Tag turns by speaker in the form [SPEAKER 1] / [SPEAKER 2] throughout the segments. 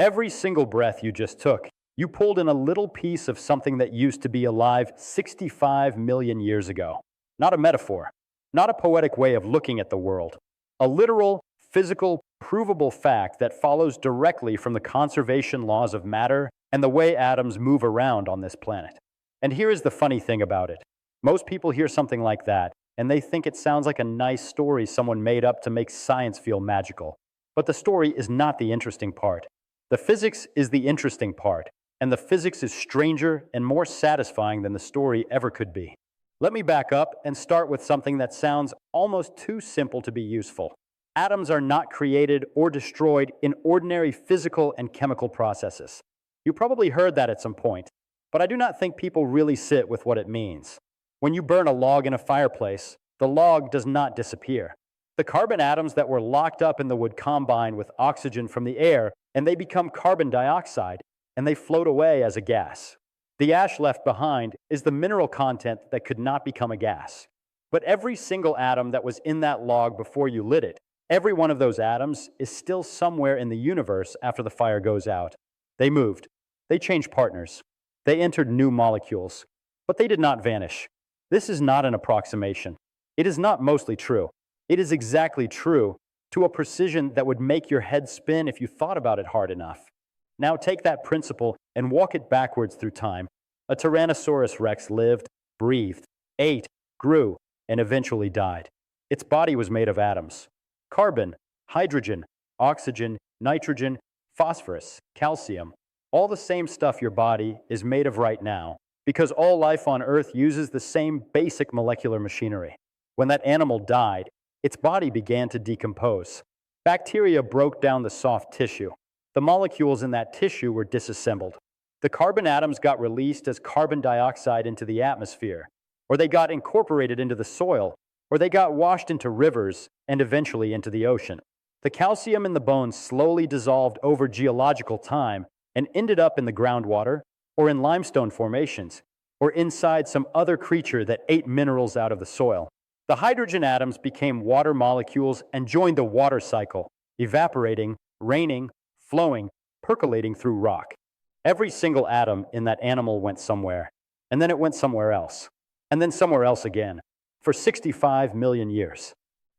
[SPEAKER 1] Every single breath you just took, you pulled in a little piece of something that used to be alive 65 million years ago. Not a metaphor, not a poetic way of looking at the world. A literal, physical, provable fact that follows directly from the conservation laws of matter and the way atoms move around on this planet. And here is the funny thing about it. Most people hear something like that, and they think it sounds like a nice story someone made up to make science feel magical. But the story is not the interesting part. The physics is the interesting part, and the physics is stranger and more satisfying than the story ever could be. Let me back up and start with something that sounds almost too simple to be useful. Atoms are not created or destroyed in ordinary physical and chemical processes. You probably heard that at some point, but I do not think people really sit with what it means. When you burn a log in a fireplace, the log does not disappear. The carbon atoms that were locked up in the wood combine with oxygen from the air, and they become carbon dioxide, and they float away as a gas. The ash left behind is the mineral content that could not become a gas. But every single atom that was in that log before you lit it, every one of those atoms is still somewhere in the universe after the fire goes out. They moved. They changed partners. They entered new molecules. But they did not vanish. This is not an approximation. It is not mostly true. It is exactly true to a precision that would make your head spin if you thought about it hard enough. Now take that principle and walk it backwards through time. A Tyrannosaurus rex lived, breathed, ate, grew, and eventually died. Its body was made of atoms. Carbon, hydrogen, oxygen, nitrogen, phosphorus, calcium, all the same stuff your body is made of right now, because all life on Earth uses the same basic molecular machinery. When that animal died, its body began to decompose. Bacteria broke down the soft tissue. The molecules in that tissue were disassembled. The carbon atoms got released as carbon dioxide into the atmosphere, or they got incorporated into the soil, or they got washed into rivers and eventually into the ocean. The calcium in the bones slowly dissolved over geological time and ended up in the groundwater, or in limestone formations, or inside some other creature that ate minerals out of the soil. The hydrogen atoms became water molecules and joined the water cycle, evaporating, raining, flowing, percolating through rock. Every single atom in that animal went somewhere, and then it went somewhere else, and then somewhere else again, for 65 million years.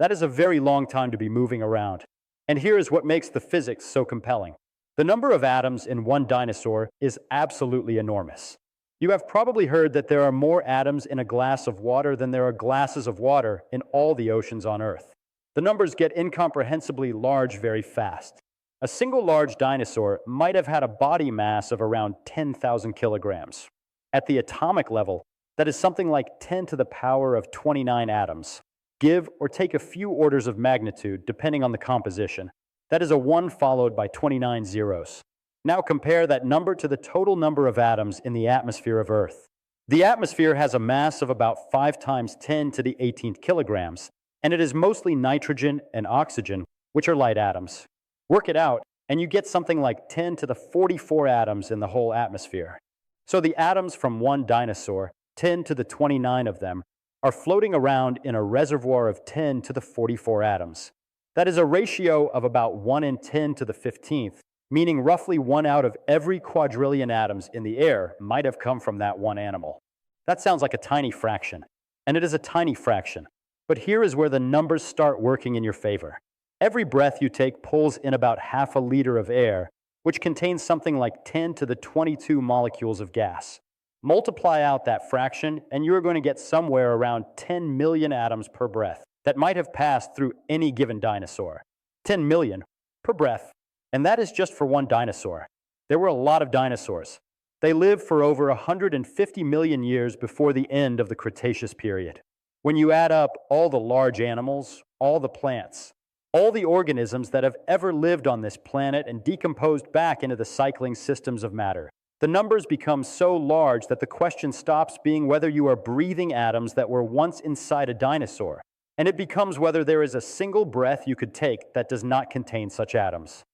[SPEAKER 1] That is a very long time to be moving around. And here is what makes the physics so compelling. The number of atoms in one dinosaur is absolutely enormous. You have probably heard that there are more atoms in a glass of water than there are glasses of water in all the oceans on Earth. The numbers get incomprehensibly large very fast. A single large dinosaur might have had a body mass of around 10,000 kilograms. At the atomic level, that is something like 10 to the power of 29 atoms. Give or take a few orders of magnitude depending on the composition. That is a 1 followed by 29 zeros. Now compare that number to the total number of atoms in the atmosphere of Earth. The atmosphere has a mass of about 5 times 10 to the 18th kilograms, and it is mostly nitrogen and oxygen, which are light atoms. Work it out, and you get something like 10 to the 44 atoms in the whole atmosphere. So the atoms from one dinosaur, 10 to the 29 of them, are floating around in a reservoir of 10 to the 44 atoms. That is a ratio of about 1 in 10 to the 15th, meaning roughly 1 out of every quadrillion atoms in the air might have come from that one animal. That sounds like a tiny fraction, and it is a tiny fraction. But here is where the numbers start working in your favor. Every breath you take pulls in about half a liter of air, which contains something like 10 to the 22 molecules of gas. Multiply out that fraction, and you're going to get somewhere around 10 million atoms per breath that might have passed through any given dinosaur. 10 million per breath. And that is just for one dinosaur. There were a lot of dinosaurs. They lived for over 150 million years before the end of the Cretaceous period. When you add up all the large animals, all the plants, all the organisms that have ever lived on this planet and decomposed back into the cycling systems of matter, the numbers become so large that the question stops being whether you are breathing atoms that were once inside a dinosaur, and it becomes whether there is a single breath you could take that does not contain such atoms.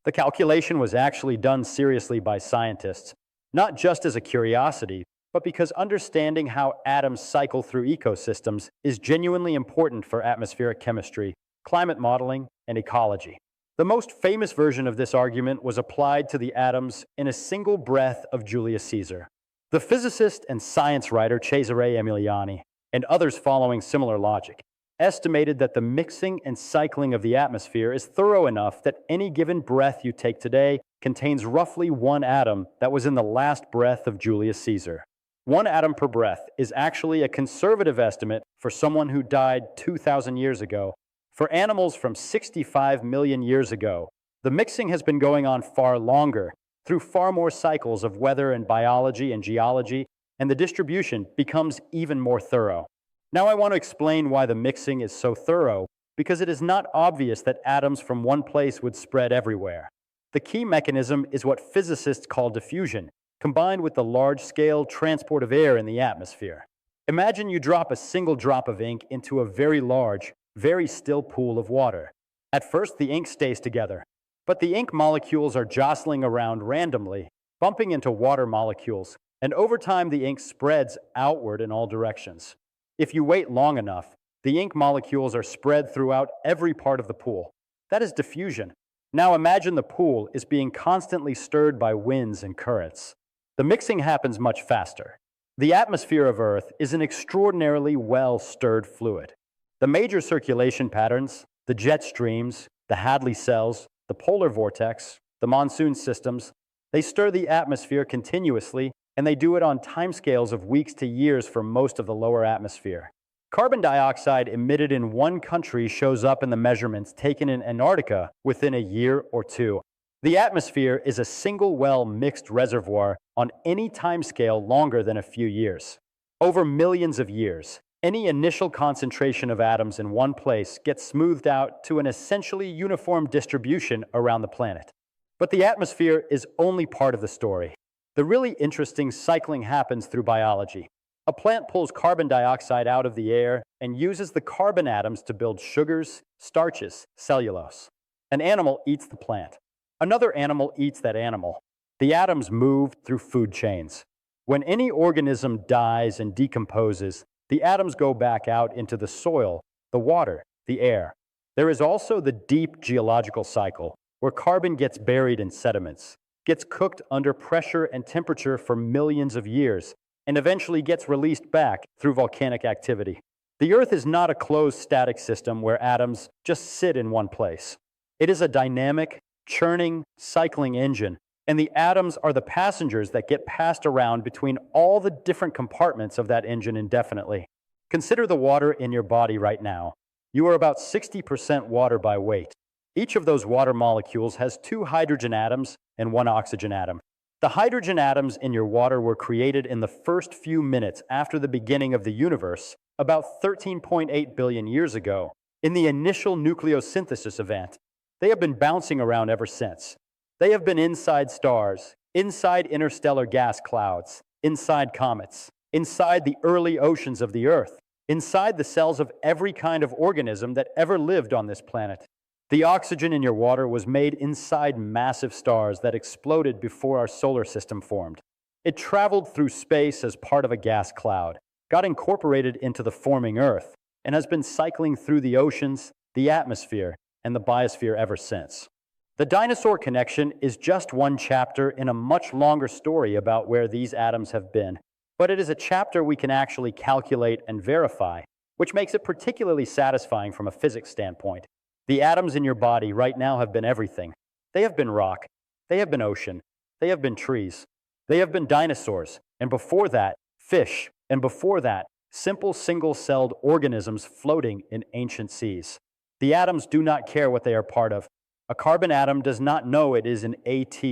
[SPEAKER 1] The calculation was actually done seriously by scientists, not just as a curiosity, but because understanding how atoms cycle through ecosystems is genuinely important for atmospheric chemistry, climate modeling, and ecology. The most famous version of this argument was applied to the atoms in a single breath of Julius Caesar. The physicist and science writer Cesare Emiliani, and others following similar logic, estimated that the mixing and cycling of the atmosphere is thorough enough that any given breath you take today contains roughly one atom that was in the last breath of Julius Caesar. One atom per breath is actually a conservative estimate for someone who died 2,000 years ago. For animals from 65 million years ago, the mixing has been going on far longer, through far more cycles of weather and biology and geology, and the distribution becomes even more thorough. Now I want to explain why the mixing is so thorough, because it is not obvious that atoms from one place would spread everywhere. The key mechanism is what physicists call diffusion, combined with the large-scale transport of air in the atmosphere. Imagine you drop a single drop of ink into a very large, very still pool of water. At first, the ink stays together, but the ink molecules are jostling around randomly, bumping into water molecules, and over time the ink spreads outward in all directions. If you wait long enough, the ink molecules are spread throughout every part of the pool. That is diffusion. Now imagine the pool is being constantly stirred by winds and currents. The mixing happens much faster. The atmosphere of Earth is an extraordinarily well-stirred fluid. The major circulation patterns, the jet streams, the Hadley cells, the polar vortex, the monsoon systems, they stir the atmosphere continuously, and they do it on timescales of weeks to years for most of the lower atmosphere. Carbon dioxide emitted in one country shows up in the measurements taken in Antarctica within a year or two. The atmosphere is a single well-mixed reservoir on any timescale longer than a few years. Over millions of years, any initial concentration of atoms in one place gets smoothed out to an essentially uniform distribution around the planet. But the atmosphere is only part of the story. The really interesting cycling happens through biology. A plant pulls carbon dioxide out of the air and uses the carbon atoms to build sugars, starches, cellulose. An animal eats the plant. Another animal eats that animal. The atoms move through food chains. When any organism dies and decomposes, the atoms go back out into the soil, the water, the air. There is also the deep geological cycle, where carbon gets buried in sediments, gets cooked under pressure and temperature for millions of years, and eventually gets released back through volcanic activity. The Earth is not a closed static system where atoms just sit in one place. It is a dynamic, churning, cycling engine, and the atoms are the passengers that get passed around between all the different compartments of that engine indefinitely. Consider the water in your body right now. You are about 60% water by weight. Each of those water molecules has 2 hydrogen atoms and 1 oxygen atom. The hydrogen atoms in your water were created in the first few minutes after the beginning of the universe, about 13.8 billion years ago, in the initial nucleosynthesis event. They have been bouncing around ever since. They have been inside stars, inside interstellar gas clouds, inside comets, inside the early oceans of the Earth, inside the cells of every kind of organism that ever lived on this planet. The oxygen in your water was made inside massive stars that exploded before our solar system formed. It traveled through space as part of a gas cloud, got incorporated into the forming Earth, and has been cycling through the oceans, the atmosphere, and the biosphere ever since. The dinosaur connection is just one chapter in a much longer story about where these atoms have been, but it is a chapter we can actually calculate and verify, which makes it particularly satisfying from a physics standpoint. The atoms in your body right now have been everything. They have been rock, they have been ocean, they have been trees, they have been dinosaurs, and before that, fish, and before that, simple single-celled organisms floating in ancient seas. The atoms do not care what they are part of. A carbon atom does not know it is an AT,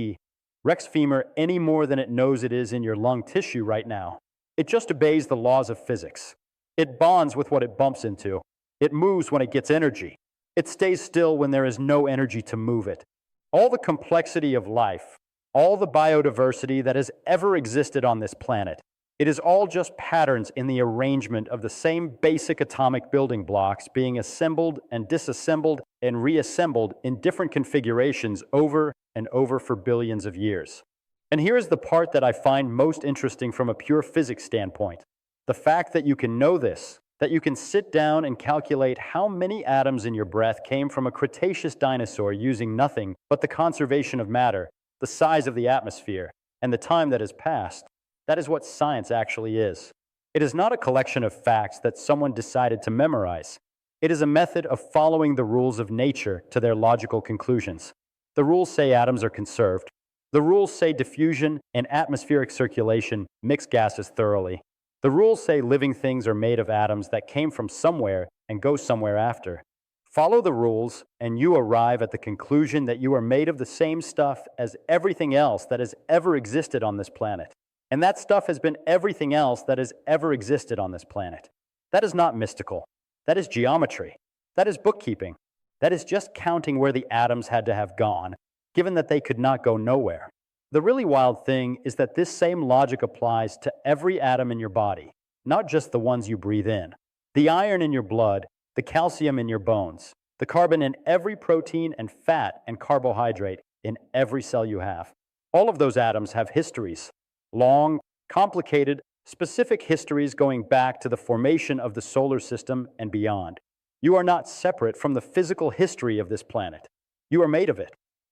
[SPEAKER 1] Rex femur, any more than it knows it is in your lung tissue right now. It just obeys the laws of physics. It bonds with what it bumps into. It moves when it gets energy. It stays still when there is no energy to move it. All the complexity of life, all the biodiversity that has ever existed on this planet, it is all just patterns in the arrangement of the same basic atomic building blocks being assembled and disassembled and reassembled in different configurations over and over for billions of years. And here is the part that I find most interesting from a pure physics standpoint. The fact that you can know this, That you can sit down and calculate how many atoms in your breath came from a Cretaceous dinosaur using nothing but the conservation of matter, the size of the atmosphere, and the time that has passed. That is what science actually is. It is not a collection of facts that someone decided to memorize. It is a method of following the rules of nature to their logical conclusions. The rules say atoms are conserved. The rules say diffusion and atmospheric circulation mix gases thoroughly. The rules say living things are made of atoms that came from somewhere and go somewhere after. Follow the rules, and you arrive at the conclusion that you are made of the same stuff as everything else that has ever existed on this planet. And that stuff has been everything else that has ever existed on this planet. That is not mystical. That is geometry. That is bookkeeping. That is just counting where the atoms had to have gone, given that they could not go nowhere. The really wild thing is that this same logic applies to every atom in your body, not just the ones you breathe in. The iron in your blood, the calcium in your bones, the carbon in every protein and fat and carbohydrate in every cell you have. All of those atoms have histories, long, complicated, specific histories going back to the formation of the solar system and beyond. You are not separate from the physical history of this planet. You are made of it.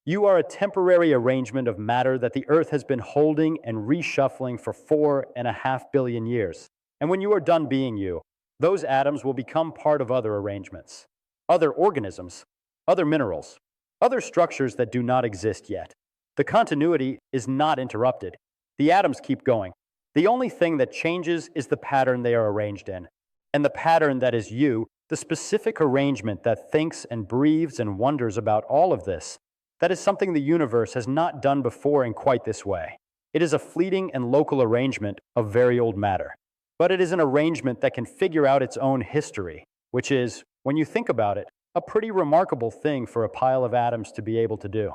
[SPEAKER 1] You are a temporary arrangement of matter that the Earth has been holding and reshuffling for 4.5 billion years. And when you are done being you, those atoms will become part of other arrangements, other organisms, other minerals, other structures that do not exist yet. The continuity is not interrupted. The atoms keep going. The only thing that changes is the pattern they are arranged in. And the pattern that is you, the specific arrangement that thinks and breathes and wonders about all of this, that is something the universe has not done before in quite this way. It is a fleeting and local arrangement of very old matter. But it is an arrangement that can figure out its own history, which is, when you think about it, a pretty remarkable thing for a pile of atoms to be able to do.